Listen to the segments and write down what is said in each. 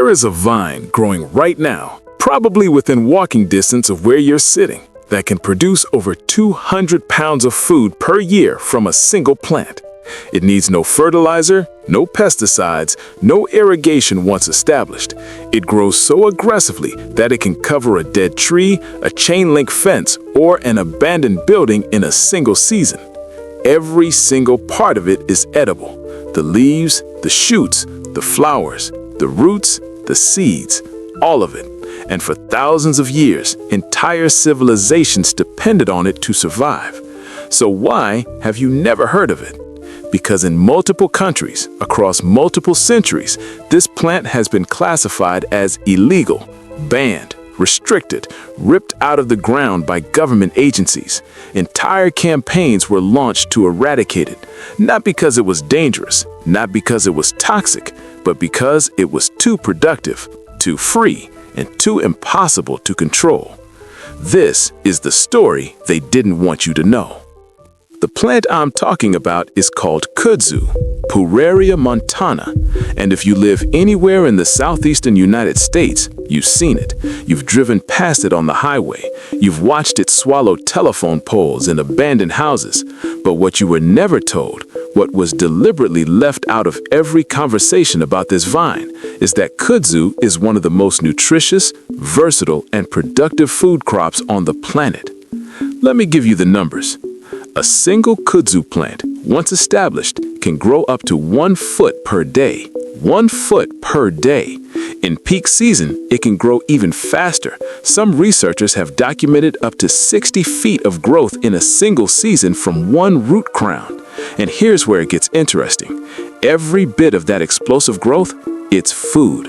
There is a vine growing right now, probably within walking distance of where you're sitting, that can produce over 200 pounds of food per year from a single plant. It needs no fertilizer, no pesticides, no irrigation once established. It grows so aggressively that it can cover a dead tree, a chain-link fence, or an abandoned building in a single season. Every single part of it is edible. The leaves, the shoots, the flowers, the roots, the seeds, all of it. And for thousands of years, entire civilizations depended on it to survive. So why have you never heard of it? Because in multiple countries, across multiple centuries, this plant has been classified as illegal, banned, restricted, ripped out of the ground by government agencies. Entire campaigns were launched to eradicate it, not because it was dangerous, not because it was toxic, but because it was too productive, too free, and too impossible to control. This is the story they didn't want you to know. The plant I'm talking about is called Kudzu, Pueraria montana, and if you live anywhere in the southeastern United States, you've seen it. You've driven past it on the highway. You've watched it swallow telephone poles in abandoned houses. But what you were never told, what was deliberately left out of every conversation about this vine, is that kudzu is one of the most nutritious, versatile, and productive food crops on the planet. Let me give you the numbers. A single kudzu plant, once established, can grow up to 1 foot per day. 1 foot per day. In peak season, it can grow even faster. Some researchers have documented up to 60 feet of growth in a single season from one root crown. And here's where it gets interesting. Every bit of that explosive growth, it's food.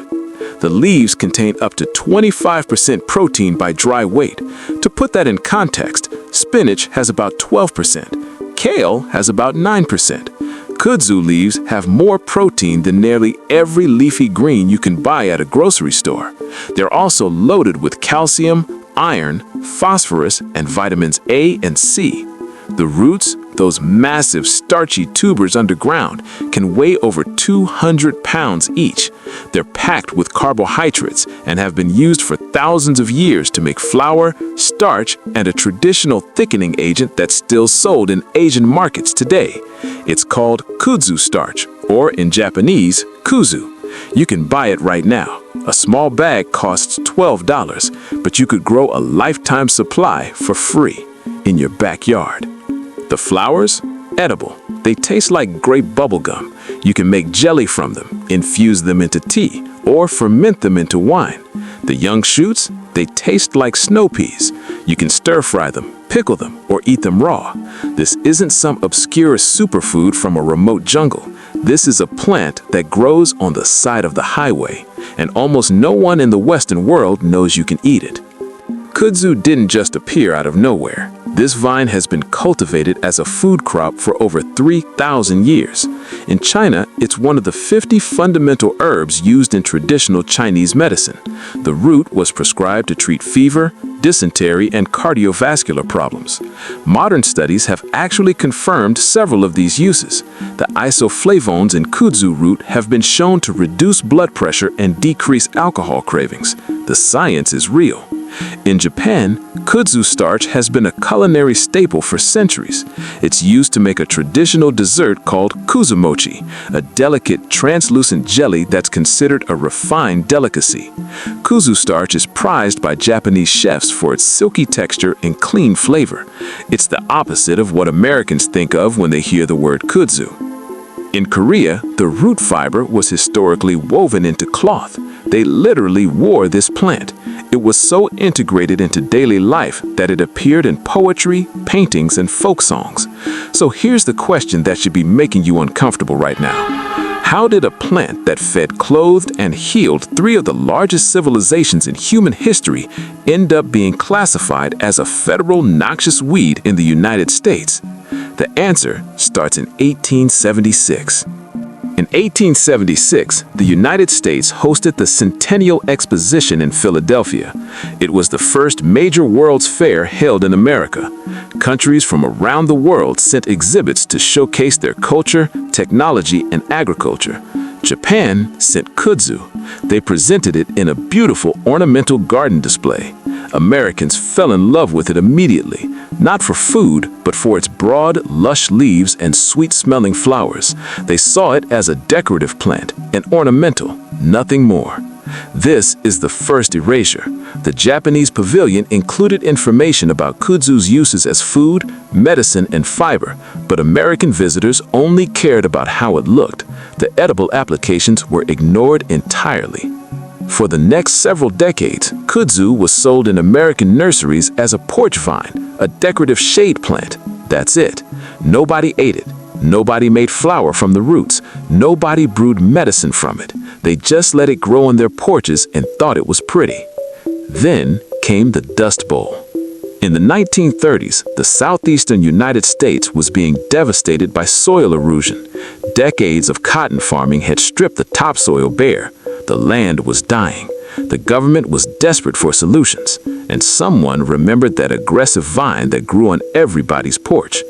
The leaves contain up to 25% protein by dry weight. To put that in context, spinach has about 12%. Kale has about 9%. Kudzu leaves have more protein than nearly every leafy green you can buy at a grocery store. They're also loaded with calcium, iron, phosphorus, and vitamins A and C. The roots, those massive starchy tubers underground, can weigh over 200 pounds each. They're packed with carbohydrates and have been used for thousands of years to make flour, starch, and a traditional thickening agent that's still sold in Asian markets today. It's called kudzu starch, or in Japanese, kuzu. You can buy it right now. A small bag costs $12, but you could grow a lifetime supply for free in your backyard. The flowers? Edible. They taste like grape bubblegum. You can make jelly from them, infuse them into tea, or ferment them into wine. The young shoots? They taste like snow peas. You can stir-fry them, pickle them, or eat them raw. This isn't some obscure superfood from a remote jungle. This is a plant that grows on the side of the highway, and almost no one in the Western world knows you can eat it. Kudzu didn't just appear out of nowhere. This vine has been cultivated as a food crop for over 3,000 years. In China, it's one of the 50 fundamental herbs used in traditional Chinese medicine. The root was prescribed to treat fever, dysentery, and cardiovascular problems. Modern studies have actually confirmed several of these uses. The isoflavones in kudzu root have been shown to reduce blood pressure and decrease alcohol cravings. The science is real. In Japan, kudzu starch has been a culinary staple for centuries. It's used to make a traditional dessert called kuzu mochi, a delicate, translucent jelly that's considered a refined delicacy. Kuzu starch is prized by Japanese chefs for its silky texture and clean flavor. It's the opposite of what Americans think of when they hear the word kudzu. In Korea, the root fiber was historically woven into cloth. They literally wore this plant. It was so integrated into daily life that it appeared in poetry, paintings, and folk songs. So here's the question that should be making you uncomfortable right now. How did a plant that fed, clothed, and healed 3 of the largest civilizations in human history end up being classified as a federal noxious weed in the United States? The answer starts in 1876. In 1876, the United States hosted the Centennial Exposition in Philadelphia. It was the first major World's Fair held in America. Countries from around the world sent exhibits to showcase their culture, technology, and agriculture. Japan sent kudzu. They presented it in a beautiful ornamental garden display. Americans fell in love with it immediately, not for food, but for its broad, lush leaves and sweet-smelling flowers. They saw it as a decorative plant, an ornamental, nothing more. This is the first erasure. The Japanese pavilion included information about kudzu's uses as food, medicine, and fiber, but American visitors only cared about how it looked. The edible applications were ignored entirely. For the next several decades, kudzu was sold in American nurseries as a porch vine, a decorative shade plant. That's it. Nobody ate it. Nobody made flour from the roots. Nobody brewed medicine from it. They just let it grow on their porches and thought it was pretty. Then came the Dust Bowl. In the 1930s, the southeastern United States was being devastated by soil erosion. Decades of cotton farming had stripped the topsoil bare. The land was dying. The government was desperate for solutions, and someone remembered that aggressive vine that grew on everybody's porch.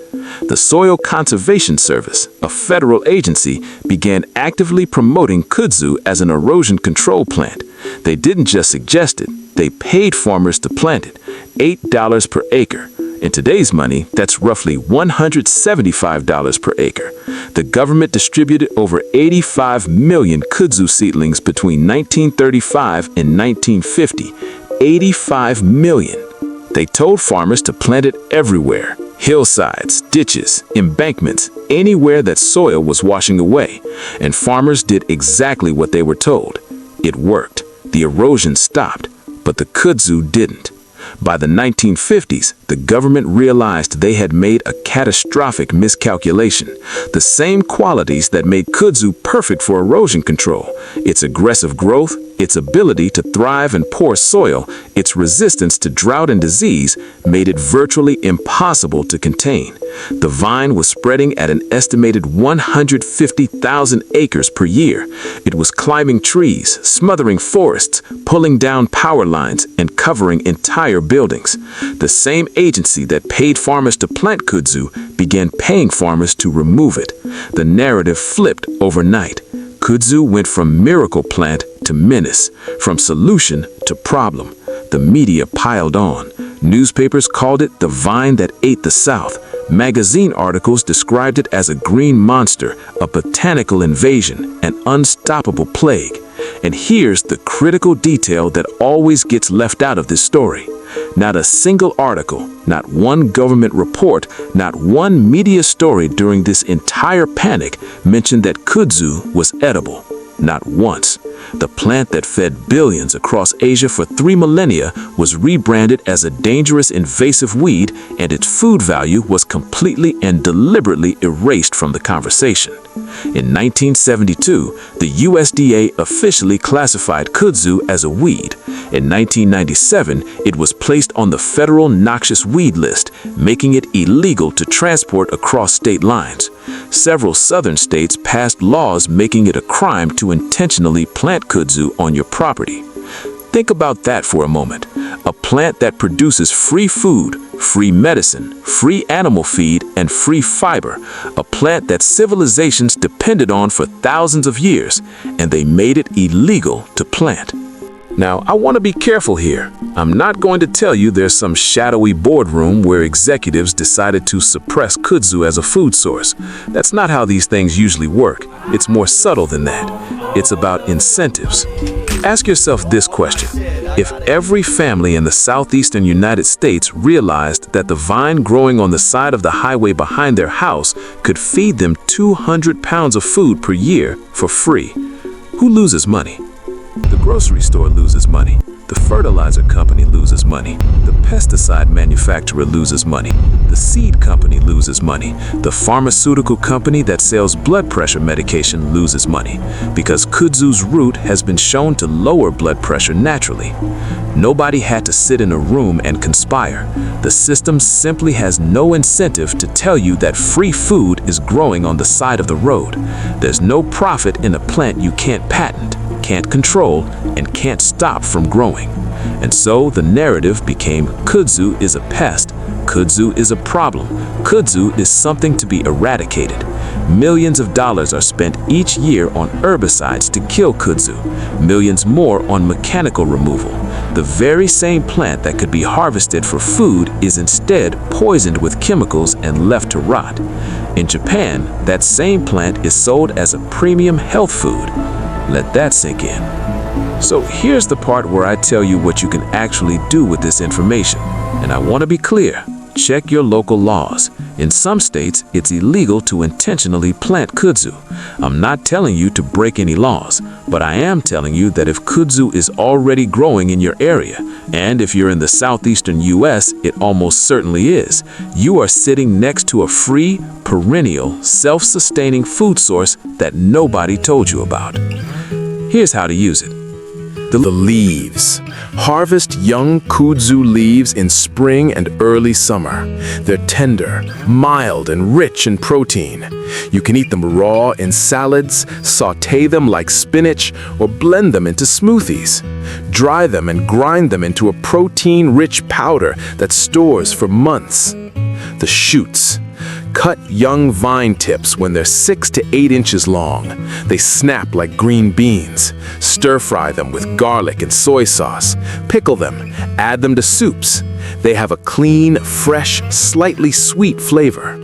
The Soil Conservation Service, a federal agency, began actively promoting kudzu as an erosion control plant. They didn't just suggest it, they paid farmers to plant it, $8 per acre. In today's money, that's roughly $175 per acre. The government distributed over 85 million kudzu seedlings between 1935 and 1950. 85 million. They told farmers to plant it everywhere. Hillsides, ditches, embankments, anywhere that soil was washing away. And farmers did exactly what they were told. It worked. The erosion stopped, but the kudzu didn't. By the 1950s, the government realized they had made a catastrophic miscalculation. The same qualities that made kudzu perfect for erosion control, its aggressive growth, its ability to thrive in poor soil, its resistance to drought and disease, made it virtually impossible to contain. The vine was spreading at an estimated 150,000 acres per year. It was climbing trees, smothering forests, pulling down power lines, and covering entire buildings. The same agency that paid farmers to plant kudzu began paying farmers to remove it. The narrative flipped overnight. Kudzu went from miracle plant to menace, from solution to problem. The media piled on. Newspapers called it the vine that ate the South. Magazine articles described it as a green monster, a botanical invasion, an unstoppable plague. And here's the critical detail that always gets left out of this story. Not a single article, not one government report, not one media story during this entire panic mentioned that kudzu was edible. Not once. The plant that fed billions across Asia for 3 millennia was rebranded as a dangerous invasive weed, and its food value was completely and deliberately erased from the conversation. In 1972, the USDA officially classified kudzu as a weed. In 1997, it was placed on the federal noxious weed list, making it illegal to transport across state lines. Several southern states passed laws making it a crime to intentionally plant kudzu on your property. Think about that for a moment. A plant that produces free food, free medicine, free animal feed, and free fiber. A plant that civilizations depended on for thousands of years, and they made it illegal to plant. Now, I want to be careful here. I'm not going to tell you there's some shadowy boardroom where executives decided to suppress kudzu as a food source. That's not how these things usually work. It's more subtle than that. It's about incentives. Ask yourself this question. If every family in the southeastern United States realized that the vine growing on the side of the highway behind their house could feed them 200 pounds of food per year for free, who loses money? The grocery store loses money. The fertilizer company loses money. The pesticide manufacturer loses money. The seed company loses money. The pharmaceutical company that sells blood pressure medication loses money, because kudzu's root has been shown to lower blood pressure naturally. Nobody had to sit in a room and conspire. The system simply has no incentive to tell you that free food is growing on the side of the road. There's no profit in a plant you can't patent, can't control, and can't stop from growing. And so the narrative became kudzu is a pest, kudzu is a problem, kudzu is something to be eradicated. Millions of dollars are spent each year on herbicides to kill kudzu, millions more on mechanical removal. The very same plant that could be harvested for food is instead poisoned with chemicals and left to rot. In Japan, that same plant is sold as a premium health food. Let that sink in. So here's the part where I tell you what you can actually do with this information. And I want to be clear. Check your local laws. In some states, it's illegal to intentionally plant kudzu. I'm not telling you to break any laws, but I am telling you that if kudzu is already growing in your area, and if you're in the southeastern US, it almost certainly is, you are sitting next to a free, perennial, self-sustaining food source that nobody told you about. Here's how to use it. The leaves. Harvest young kudzu leaves in spring and early summer. They're tender, mild, and rich in protein. You can eat them raw in salads, saute them like spinach, or blend them into smoothies. Dry them and grind them into a protein-rich powder that stores for months. The shoots. Cut young vine tips when they're 6 to 8 inches long. They snap like green beans. Stir-fry them with garlic and soy sauce. Pickle them. Add them to soups. They have a clean, fresh, slightly sweet flavor.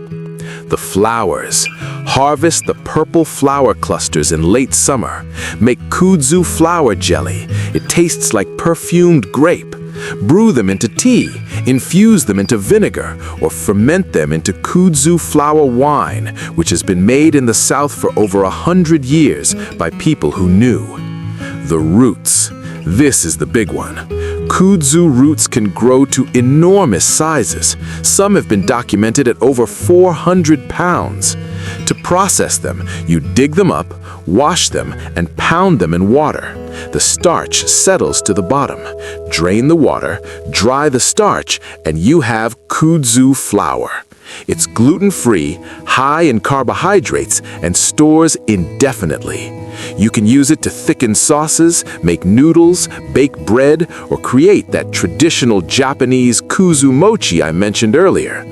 The flowers. Harvest the purple flower clusters in late summer. Make kudzu flower jelly. It tastes like perfumed grape. Brew them into tea, infuse them into vinegar, or ferment them into kudzu flower wine, which has been made in the South for over 100 years by people who knew. The roots. This is the big one. Kudzu roots can grow to enormous sizes. Some have been documented at over 400 pounds. To process them, you dig them up, wash them, and pound them in water. The starch settles to the bottom. Drain the water, dry the starch, and you have kudzu flour. It's gluten-free, high in carbohydrates, and stores indefinitely. You can use it to thicken sauces, make noodles, bake bread, or create that traditional Japanese kuzu mochi I mentioned earlier.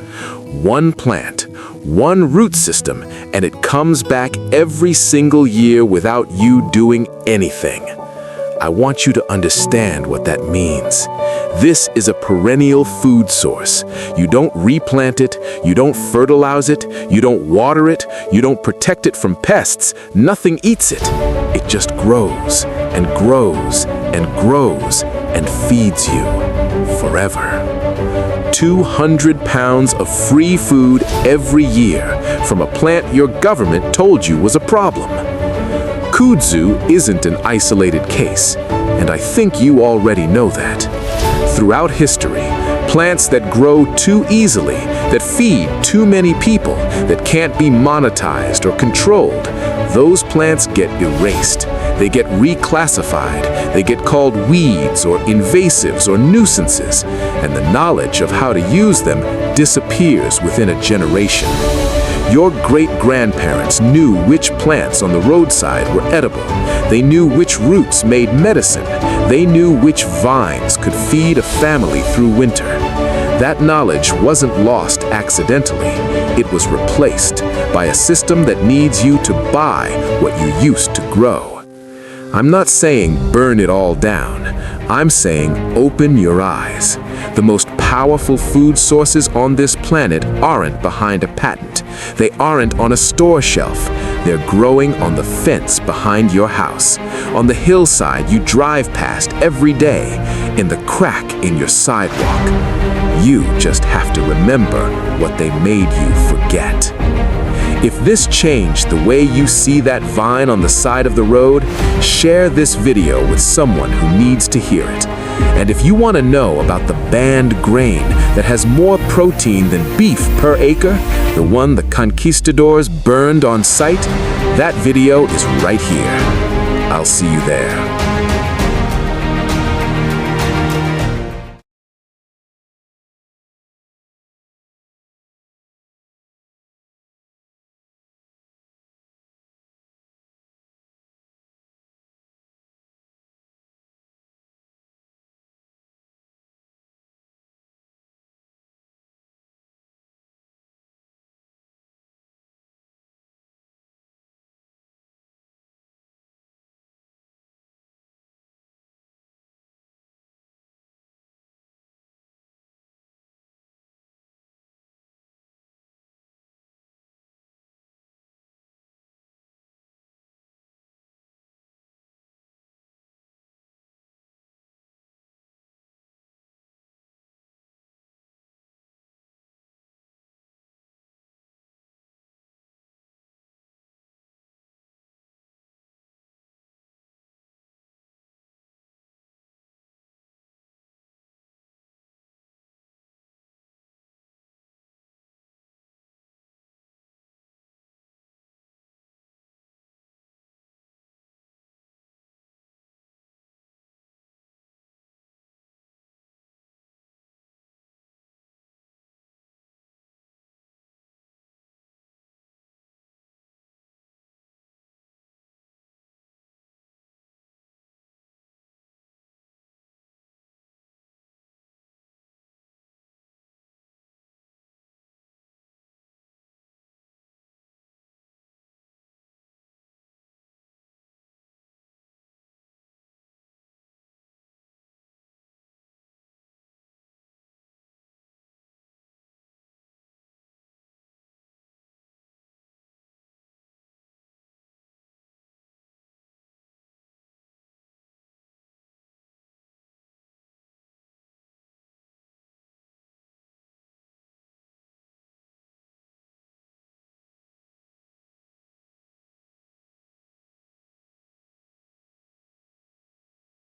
One plant, one root system, and it comes back every single year without you doing anything. I want you to understand what that means. This is a perennial food source. You don't replant it, you don't fertilize it, you don't water it, you don't protect it from pests. Nothing eats it. It just grows and grows and grows and feeds you forever. 200 pounds of free food every year from a plant your government told you was a problem. Kudzu isn't an isolated case, and I think you already know that. Throughout history, plants that grow too easily, that feed too many people, that can't be monetized or controlled, those plants get erased. They get reclassified. They get called weeds or invasives or nuisances, and the knowledge of how to use them disappears within a generation. Your great-grandparents knew which plants on the roadside were edible. They knew which roots made medicine. They knew which vines could feed a family through winter. That knowledge wasn't lost accidentally. It was replaced by a system that needs you to buy what you used to grow. I'm not saying burn it all down. I'm saying open your eyes. The most powerful food sources on this planet aren't behind a patent. They aren't on a store shelf. They're growing on the fence behind your house, on the hillside you drive past every day, in the crack in your sidewalk. You just have to remember what they made you forget. If this changed the way you see that vine on the side of the road, share this video with someone who needs to hear it. And if you want to know about the banned grain that has more protein than beef per acre, the one the conquistadors burned on sight, that video is right here. I'll see you there.